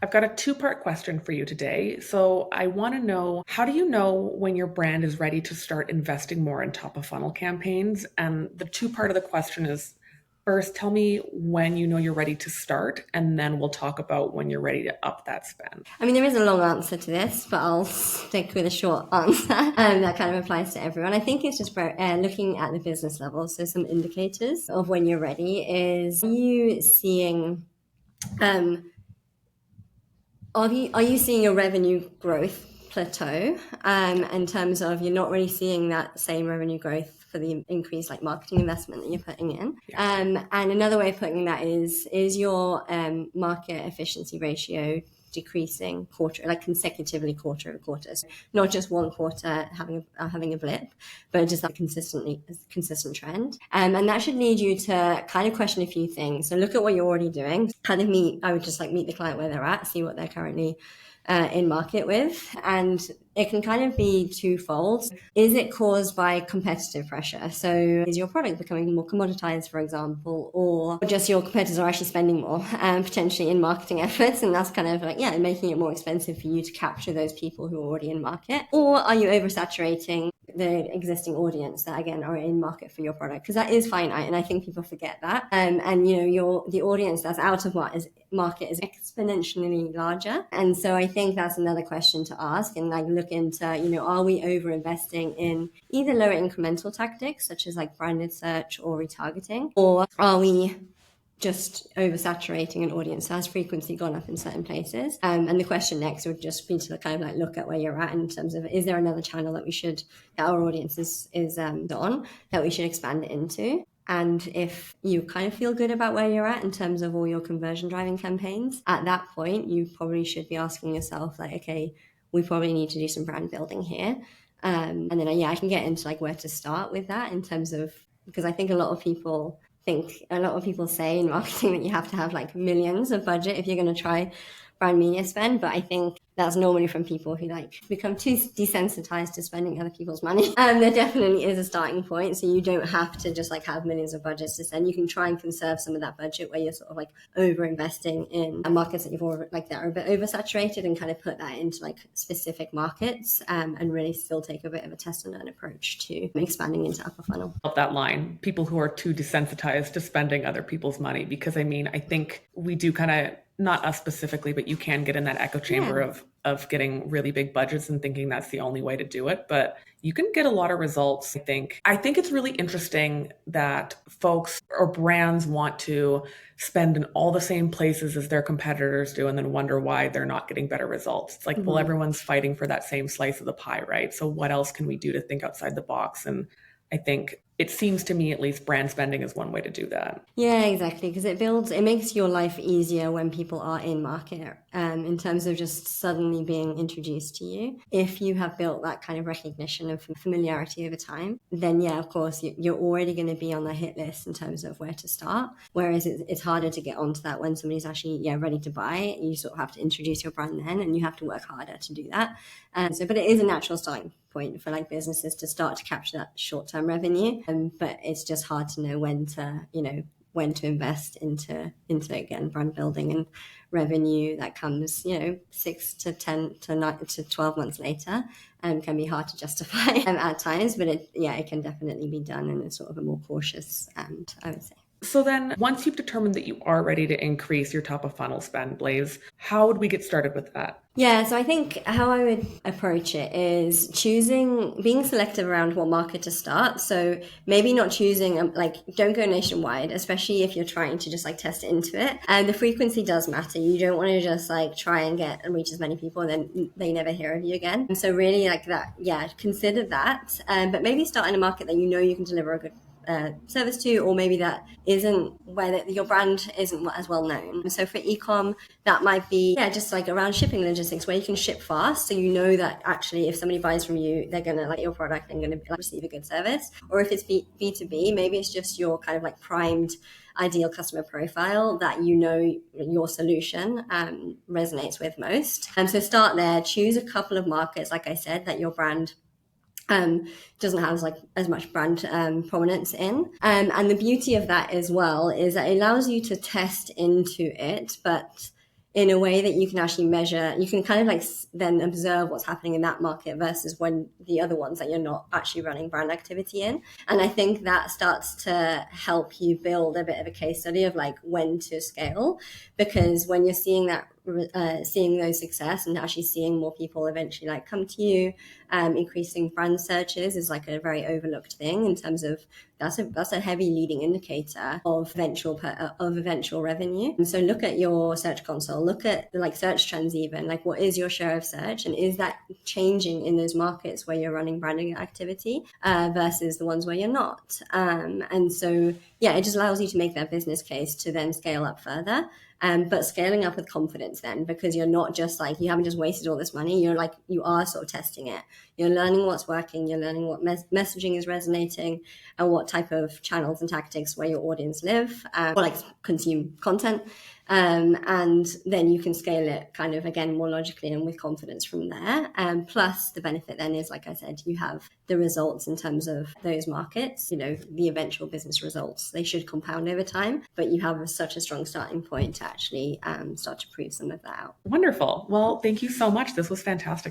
I've got a two-part question for you today. So I want to know, how do you know when your brand is ready to start investing more in top of funnel campaigns? And the two part of the question is, first, tell me when you know you're ready to start, and then we'll talk about when you're ready to up that spend. I mean, there is a long answer to this, but I'll stick with a short answer that kind of applies to everyone. I think it's just looking at the business level. So some indicators of when you're ready is, are you seeing are you seeing your revenue growth plateau in terms of you're not really seeing that same revenue growth for the increased like marketing investment that you're putting in? And another way of putting that is your market efficiency ratio decreasing consecutively quarter over quarter. So not just one quarter having a blip, but just that consistent trend. And that should lead you to kind of question a few things. So look at what you're already doing. I would just meet the client where they're at, see what they're currently in market with. And it can kind of be twofold. Is it caused by competitive pressure? So is your product becoming more commoditized, for example, or just your competitors are actually spending more potentially in marketing efforts? And that's kind of making it more expensive for you to capture those people who are already in market. Or are you oversaturating the existing audience that again are in market for your product? Because that is finite, and I think people forget that. The audience that's out of market is exponentially larger, and so I think that's another question to ask and look into. Are we over investing in either lower incremental tactics such as branded search or retargeting, or are we just oversaturating an audience? Has frequency gone up in certain places? And the question next would just be to kind of look at where you're at in terms of, is there another channel that our audience is on, that we should expand it into? And if you kind of feel good about where you're at in terms of all your conversion driving campaigns, at that point, you probably should be asking yourself okay, we probably need to do some brand building here. And then I can get into where to start with that in terms of, because I think a lot of people say in marketing that you have to have millions of budget if you're going to try brand media spend, but I think that's normally from people who become too desensitized to spending other people's money. There definitely is a starting point, so you don't have to just have millions of budgets to spend. You can try and conserve some of that budget where you're sort of over investing in markets that you've already that are a bit oversaturated, and kind of put that into specific markets, and really still take a bit of a test and learn approach to expanding into upper funnel. Of that line, people who are too desensitized to spending other people's money, because I think we do kind of, not us specifically, but you can get in that echo chamber of getting really big budgets and thinking that's the only way to do it. But you can get a lot of results. I think it's really interesting that folks or brands want to spend in all the same places as their competitors do and then wonder why they're not getting better results. It's well, everyone's fighting for that same slice of the pie, right? So what else can we do to think outside the box? And I think it seems to me, at least, brand spending is one way to do that. Yeah, exactly. Because it makes your life easier when people are in market, in terms of just suddenly being introduced to you. If you have built that kind of recognition of familiarity over time, then of course, you're already going to be on the hit list in terms of where to start. Whereas it's harder to get onto that when somebody's actually ready to buy. You sort of have to introduce your brand then, and you have to work harder to do that. But it is a natural starting point for businesses to start to capture that short-term revenue. But it's just hard to know when to invest into again brand building and revenue that comes 6 to 10 to 9 to 12 months later, and can be hard to justify at times. But it can definitely be done in a sort of a more cautious, and I would say. So then, once you've determined that you are ready to increase your top of funnel spend, Blaize, how would we get started with that? Yeah, so I think how I would approach it is being selective around what market to start. So maybe not choosing, don't go nationwide, especially if you're trying to just test into it. And the frequency does matter. You don't want to just try and get and reach as many people and then they never hear of you again. And so really consider that. But maybe start in a market that you can deliver a good service to, or maybe that isn't where your brand isn't as well known. So for e-com, that might be just around shipping logistics, where you can ship fast, so that actually if somebody buys from you, they're gonna like your product and gonna receive a good service. Or if it's B2B, maybe it's just your kind of primed ideal customer profile that your solution resonates with most. And so start there, choose a couple of markets, like I said, that your brand doesn't have as much brand prominence in. And the beauty of that as well is that it allows you to test into it, but in a way that you can actually measure. You can kind of like then observe what's happening in that market versus when the other ones that you're not actually running brand activity in. And I think that starts to help you build a bit of a case study of like when to scale, because when you're seeing that seeing those success and actually seeing more people eventually like come to you, increasing brand searches is like a very overlooked thing in terms of that's a heavy leading indicator of eventual revenue. And so look at your search console, look at like search trends, even like what is your share of search, and is that changing in those markets where you're running branding activity versus the ones where you're not. And so yeah, it just allows you to make that business case to then scale up further. But scaling up with confidence then, because you're not just like, you haven't just wasted all this money. You're like, you are sort of testing it. You're learning what's working. You're learning what messaging is resonating and what type of channels and tactics where your audience live or like consume content. And then you can scale it kind of again more logically and with confidence from there. Plus the benefit then is, like I said, you have the results in terms of those markets, the eventual business results. They should compound over time, but you have such a strong starting point to actually start to prove some of that out. Wonderful. Well, thank you so much. This was fantastic.